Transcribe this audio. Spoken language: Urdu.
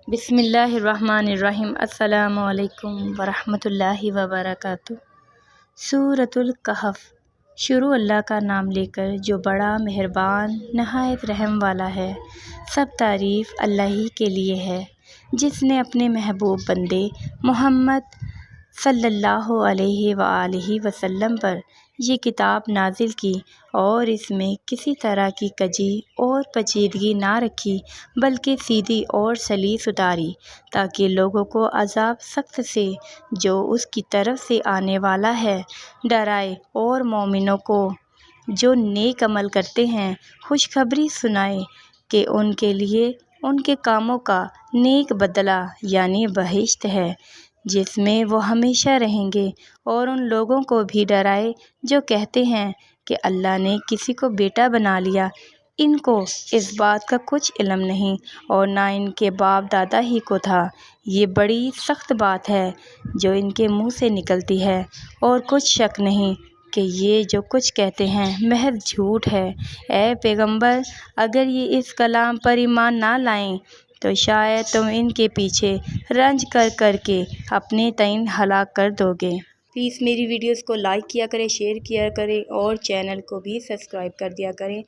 بسم اللہ الرحمن الرحیم۔ السلام علیکم ورحمۃ اللہ وبرکاتہ۔ سورۃ الکہف۔ شروع اللہ کا نام لے کر جو بڑا مہربان نہایت رحم والا ہے۔ سب تعریف اللہ ہی کے لیے ہے جس نے اپنے محبوب بندے محمد صلی اللہ علیہ وآلہ وسلم پر یہ کتاب نازل کی اور اس میں کسی طرح کی کجی اور پیچیدگی نہ رکھی بلکہ سیدھی اور سلیس اتاری تاکہ لوگوں کو عذاب سخت سے جو اس کی طرف سے آنے والا ہے ڈرائے اور مومنوں کو جو نیک عمل کرتے ہیں خوشخبری سنائے کہ ان کے لیے ان کے کاموں کا نیک بدلہ یعنی بہشت ہے جس میں وہ ہمیشہ رہیں گے، اور ان لوگوں کو بھی ڈرائے جو کہتے ہیں کہ اللہ نے کسی کو بیٹا بنا لیا۔ ان کو اس بات کا کچھ علم نہیں اور نہ ان کے باپ دادا ہی کو تھا۔ یہ بڑی سخت بات ہے جو ان کے منہ سے نکلتی ہے، اور کچھ شک نہیں کہ یہ جو کچھ کہتے ہیں محض جھوٹ ہے۔ اے پیغمبر، اگر یہ اس کلام پر ایمان نہ لائیں تو شاید تم ان کے پیچھے رنج کر کر کے اپنے تئیں ہلاک کر دو گے۔ پلیز میری ویڈیوز کو لائک کیا کریں، شیئر کیا کریں اور چینل کو بھی سبسکرائب کر دیا کریں۔